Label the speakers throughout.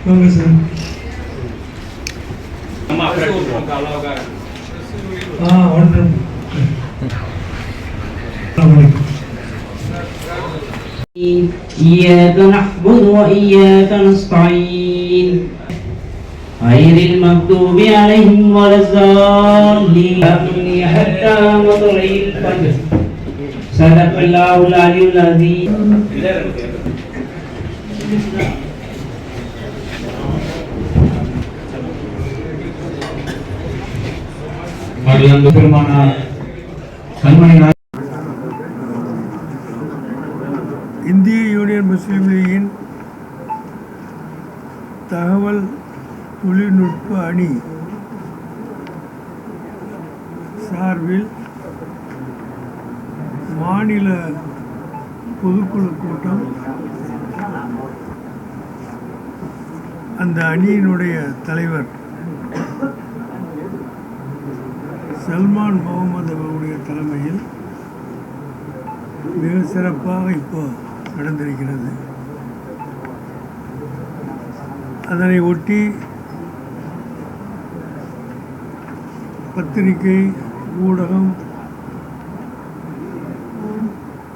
Speaker 1: வாங்க சார். ஒன்று
Speaker 2: إياك نعبد وإياك نستعين غير المغضوب عليهم ولا الضالين حتى مطلع الفجر صدق الله العلي العظيم.
Speaker 1: இந்திய யூனியன் முஸ்லீம் லீகின் தகவல் தொழில்நுட்ப அணி சார்பில் மாநில பொதுக்குழு கூட்டம் அந்த அணியினுடைய தலைவர் சல்மான் முகமது அவருடைய தலைமையில் மிக சிறப்பாக இப்போ நடந்திருக்கிறது. அதனை ஒட்டி பத்திரிகை ஊடகம்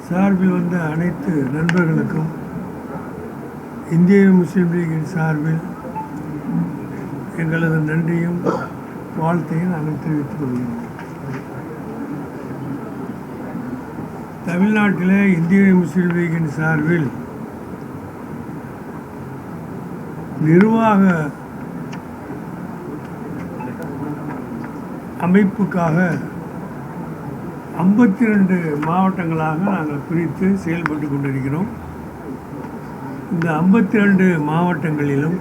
Speaker 1: சார்பில் வந்த அனைத்து நண்பர்களுக்கும் இந்திய முஸ்லீம் லீகின் சார்பில் எங்களது நன்றியும் வாழ்த்தையும் நாங்கள் தெரிவித்துக் கொள்கிறோம். தமிழ்நாட்டில் இந்திய முஸ்லீம் லீகின் சார்பில் நிர்வாக அமைப்புக்காக 52 மாவட்டங்களாக நாங்கள் பிரித்து செயல்பட்டு கொண்டிருக்கிறோம். இந்த 52 மாவட்டங்களிலும்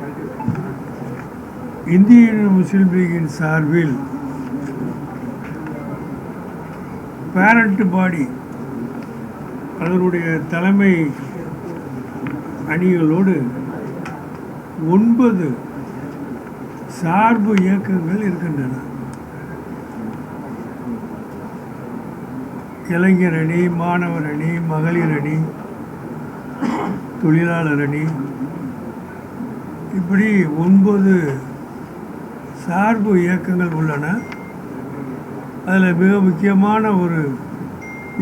Speaker 1: இந்திய முஸ்லீம் லீகின் சார்பில் பேரண்ட் பாடி அதனுடைய தலைமை அணிகளோடு 9 சார்பு இயக்கங்கள் இருக்கின்றன. இளைஞர் அணி, மாணவர் அணி, மகளிர் அணி, தொழிலாளர் அணி, இப்படி 9 சார்பு இயக்கங்கள் உள்ளன. அதில் மிக முக்கியமான ஒரு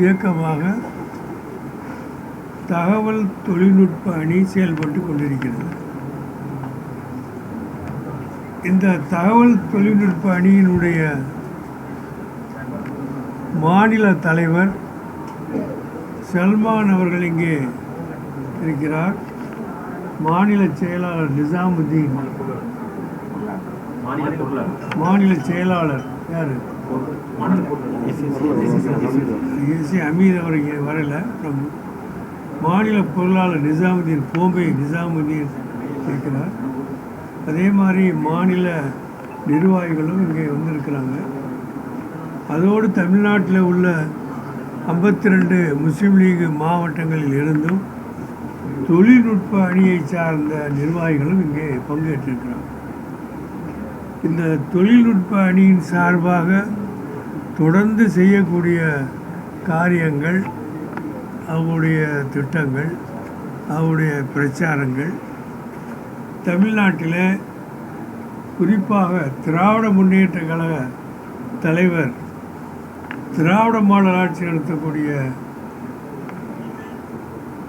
Speaker 1: இயக்கமாக தகவல் தொழில்நுட்ப அணி செயல்பட்டு கொண்டிருக்கிறது. இந்த தகவல் தொழில்நுட்ப அணியினுடைய மாநில தலைவர் சல்மான் அவர்கள் இங்கே இருக்கிறார். மாநில செயலாளர் நிசாமுதீன், மாநில செயலாளர் யார் அமீர் அவர் இங்கே வரல. மாநில பொருளாளர் நிசாமுதீன், கோம்பை நிசாமுதீன் இருக்கிறார். அதே மாதிரி மாநில நிர்வாகிகளும் இங்கே வந்திருக்கிறாங்க. அதோடு தமிழ்நாட்டில் உள்ள 52 முஸ்லீம் லீக் மாவட்டங்களில் இருந்தும் தொழில்நுட்ப அணியை சார்ந்த நிர்வாகிகளும் இங்கே பங்கேற்றிருக்கிறாங்க. இந்த தொழில்நுட்ப அணியின் சார்பாக தொடர்ந்து செய்யக்கூடிய காரியங்கள், அவருடைய திட்டங்கள், அவருடைய பிரச்சாரங்கள் தமிழ்நாட்டில் குறிப்பாக திராவிட முன்னேற்ற கழக தலைவர், திராவிட மாடல் ஆட்சி நடத்தக்கூடிய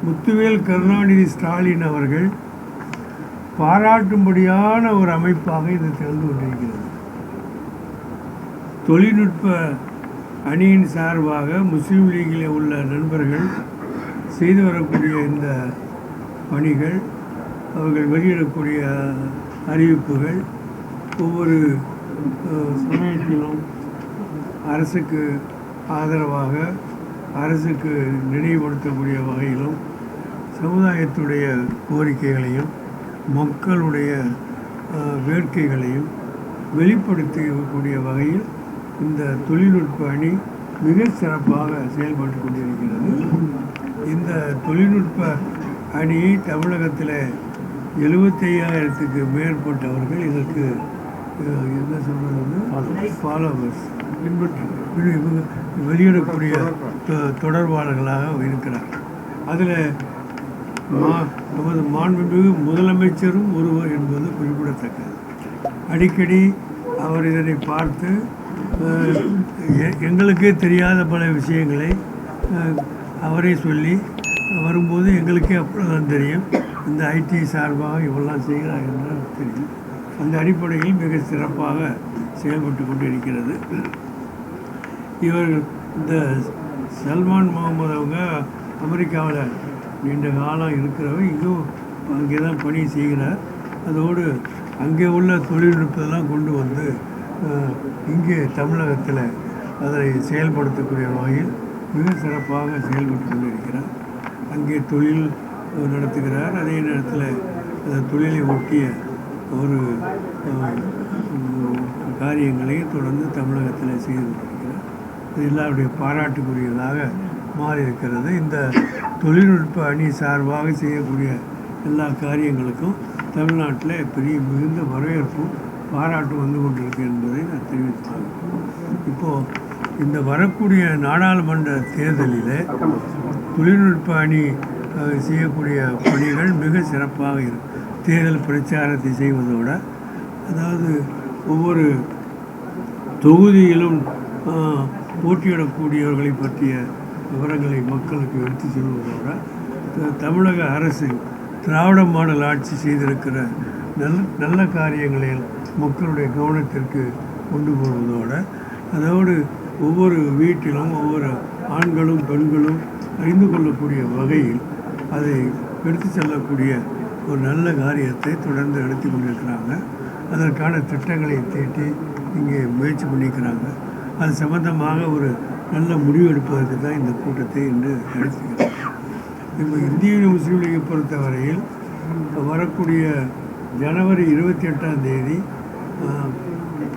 Speaker 1: முத்துவேல் கருணாநிதி ஸ்டாலின் அவர்கள் பாராட்டும்படியான ஒரு அமைப்பாக இது திறந்து கொண்டிருக்கிறது. தொழில்நுட்ப அணியின் சார்பாக முஸ்லீம் லீகில் உள்ள நண்பர்கள் செய்து வரக்கூடிய இந்த பணிகள், அவர்கள் வெளியிடக்கூடிய அறிவிப்புகள் ஒவ்வொரு சமயத்திலும் அரசுக்கு ஆதரவாக, அரசுக்கு நினைவுபடுத்தக்கூடிய வகையிலும் சமுதாயத்துடைய கோரிக்கைகளையும் மக்களுடைய வேட்கைகளையும் வெளிப்படுத்தக்கூடிய வகையில் இந்த தொழில்நுட்ப அணி மிக சிறப்பாக செயல்பட்டு கொண்டிருக்கிறது. இந்த தொழில்நுட்ப அணியை தமிழகத்தில் 75,000க்கு மேற்பட்டவர்கள் இதற்கு என்ன சொல்கிறது ஃபாலோவர்ஸ் பின்பற்றி வெளியிடக்கூடிய தொடர்பாளர்களாக இருக்கிறார். அதில் நமது மாண்புமிகு முதலமைச்சரும் ஒருவர் என்பது குறிப்பிடத்தக்கது. அடிக்கடி அவர் இதனை பார்த்து எங்களுக்கே தெரியாத பல விஷயங்களை அவரே சொல்லி வரும்போது எங்களுக்கே அப்பொழுதுதான் தெரியும் இந்த ஐடி சார்பாக இவெல்லாம் செய்கிறார் என்று தெரியும். அந்த அடிப்படையில் மிக சிறப்பாக செயல்பட்டு கொண்டிருக்கிறது. இவர்கள் இந்த சல்மான் முகமது அவங்க அமெரிக்காவில் நீண்ட காலம் இருக்கிறவர், இங்கும் அங்கே தான் பணி செய்கிறார். அதோடு அங்கே உள்ள தொழில்நுட்பத்தெல்லாம் கொண்டு வந்து இங்கே தமிழகத்தில் அதை செயல்படுத்தக்கூடிய வகையில் மிக சிறப்பாக செயல்பட்டு கொண்டிருக்கிறார். அங்கே தொழில் நடத்துகிறார். அதே நேரத்தில் அந்த தொழிலை ஒட்டிய ஒரு காரியங்களை தொடர்ந்து தமிழகத்தில் செய்து கொண்டிருக்கிறார். இது எல்லாருடைய பாராட்டுக்குரியதாக மாறி இருக்கிறது. இந்த தொழில்நுட்ப அணி சார்பாக செய்யக்கூடிய எல்லா காரியங்களுக்கும் தமிழ்நாட்டில் பெரிய மிகுந்த வரவேற்பும் பாராட்டு வந்து கொண்டிருக்கு என்பதை நான் தெரிவித்தேன். இப்போது இந்த வரக்கூடிய நாடாளுமன்ற தேர்தலில் தொழில்நுட்ப அணி செய்யக்கூடிய பணிகள் மிக சிறப்பாக இருக்கும். தேர்தல் பிரச்சாரத்தை செய்வதோடு, அதாவது ஒவ்வொரு தொகுதியிலும் போட்டியிடக்கூடியவர்களை பற்றிய விவரங்களை மக்களுக்கு எடுத்து செல்வதோடு, தமிழக அரசு திராவிட மாடல் ஆட்சி செய்திருக்கிற நல்ல காரியங்களை மக்களுடைய கவனத்திற்கு கொண்டு போவதோடு, அதோடு ஒவ்வொரு வீட்டிலும் ஒவ்வொரு ஆண்களும் பெண்களும் அறிந்து கொள்ளக்கூடிய வகையில் அதை எடுத்து செல்லக்கூடிய ஒரு நல்ல காரியத்தை தொடர்ந்து நடத்தி கொண்டிருக்கிறாங்க. அதற்கான திட்டங்களை தீட்டி இங்கே முயற்சி பண்ணிக்கிறாங்க. அது சம்பந்தமாக ஒரு நல்ல முடிவு எடுப்பதற்கு தான் இந்த கூட்டத்தை இன்று நடத்துகிறோம். இப்போ இந்திய முஸ்லீம் லீகை பொறுத்தவரையில் வரக்கூடிய ஜனவரி 28ஆம் தேதி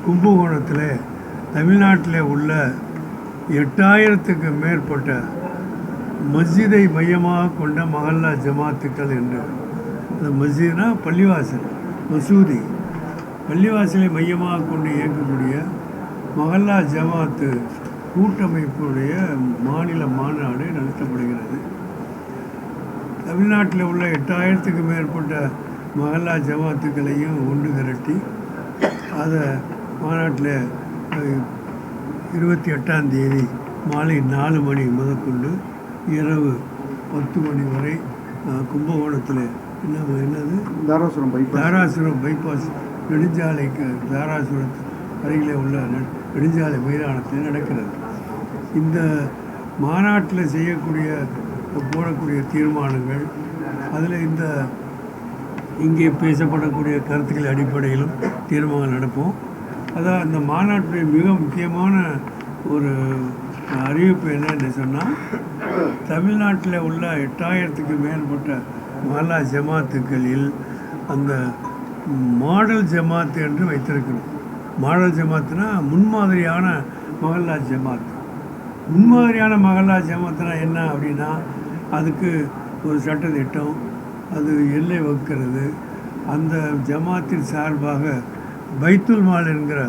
Speaker 1: கும்பகோணத்தில் தமிழ்நாட்டில் உள்ள 8000த்துக்கு மேற்பட்ட மஸ்ஜிதை மையமாக கொண்ட மஹல்லா ஜமாத்துக்கள் என்று, அந்த மஸ்ஜித்னா பள்ளிவாசல், மசூதி, பள்ளிவாசலை மையமாக கொண்டு இயக்கக்கூடிய மஹல்லா ஜமாத்து கூட்டமைப்புடைய மாநில மாநாடு நடத்தப்படுகிறது. தமிழ்நாட்டில் உள்ள 8000த்துக்கு மேற்பட்ட மஹல்லா ஜமாத்துக்களையும் ஒன்று திரட்டி அதை மாநாட்டில் 28ஆம் தேதி மாலை 4 மணி முதற்கொண்டு இரவு 10 மணி வரை கும்பகோணத்தில் என்னது தாராசுரம் பைபாஸ் நெடுஞ்சாலைக்கு தாராசுரத்து அருகிலே உள்ள நெடுஞ்சாலை மைதானத்தில் நடக்கிறது. இந்த மாநாட்டில் போடக்கூடிய தீர்மானங்கள், அதில் இங்கே பேசப்படக்கூடிய கருத்துக்கள் அடிப்படையிலும் தீர்மானம் நடப்போம். அதான் அந்த மாநாட்டுடைய மிக முக்கியமான ஒரு அறிவிப்பு என்னன்னு சொன்னால், தமிழ்நாட்டில் உள்ள 8000த்துக்கு மேற்பட்ட மஹல்லா ஜமாத்துக்களில் அந்த மாடல் ஜமாத்து என்று வைத்திருக்கணும். மாடல் ஜமாத்துனா முன்மாதிரியான மஹல்லா ஜமாத். முன்மாதிரியான மஹல்லா ஜமாத்துனா என்ன அப்படின்னா, அதுக்கு ஒரு சட்டத்திட்டம், அது எல்லை வகுக்கிறது. அந்த ஜமாத்தின் சார்பாக பைத்துல் மால் என்கிற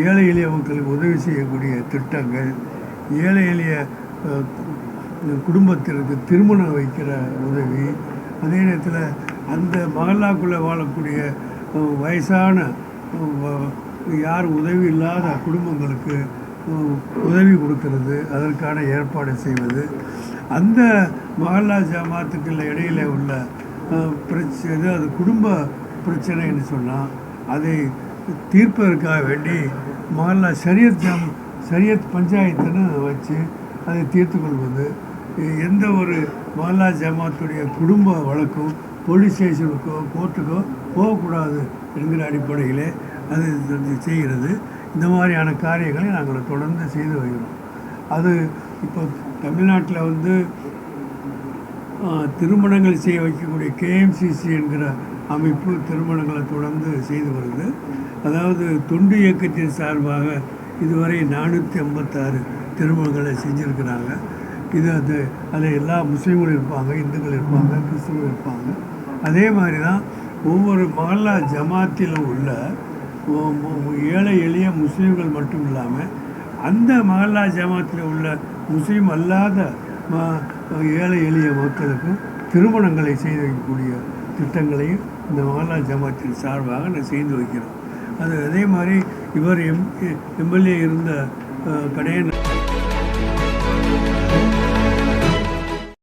Speaker 1: ஏழை எளிய மக்களுக்கு உதவி செய்யக்கூடிய திட்டங்கள், ஏழை எளிய குடும்பத்திற்கு திருமணம் வைக்கிற உதவி, அதே நேரத்தில் அந்த மஹல்லாக்குள்ளே வாழக்கூடிய வயசான யார் உதவி இல்லாத குடும்பங்களுக்கு உதவி கொடுக்கறது, அதற்கான ஏற்பாடு செய்வது, அந்த மஹல்லா ஜமாத்துக்கள் இடையில் உள்ள பிரச்சனை, அது குடும்ப பிரச்சனைன்னு சொன்னால் அதை தீர்ப்பதற்காக வேண்டி மஹல்லா ஷரியத் பஞ்சாயத்துன்னு வச்சு அதை தீர்த்து கொள்வது. எந்த ஒரு மஹல்லா ஜமாத்துடைய குடும்ப வழக்கும் போலீஸ் ஸ்டேஷனுக்கோ கோர்ட்டுக்கோ போகக்கூடாது என்கிற அடிப்படையிலே அது செய்கிறது. இந்த மாதிரியான காரியங்களை நாங்கள் தொடர்ந்து செய்து வருகிறோம். அது இப்போ தமிழ்நாட்டில் திருமணங்கள் செய்ய வைக்கக்கூடிய கேஎம்சிசி என்கிற அமைப்பு திருமணங்களை தொடர்ந்து செய்து வருது. அதாவது தொண்டு இயக்கத்தின் சார்பாக இதுவரை 456 திருமணங்களை செஞ்சுருக்கிறாங்க. அதில் எல்லா முஸ்லீம்களும் இருப்பாங்க, இந்துக்கள் இருப்பாங்க, கிறிஸ்தவர்கள் இருப்பாங்க. அதே மாதிரி தான் ஒவ்வொரு மஹல்லா ஜமாத்திலும் உள்ள ஏழை எளிய முஸ்லீம்கள் மட்டும் இல்லாமல் அந்த மஹல்லா ஜமாத்தில் உள்ள முஸ்லீம் அல்லாத ஏழை எளிய மக்களுக்கும் திருமணங்களை செய்து வைக்கக்கூடிய திட்டங்களையும் இந்த மஹல்லா ஜமாத்தின் சார்பாக நான் செய்து வைக்கிறோம். அது அதே மாதிரி இவர் எம்எல்ஏ இருந்த கடையன்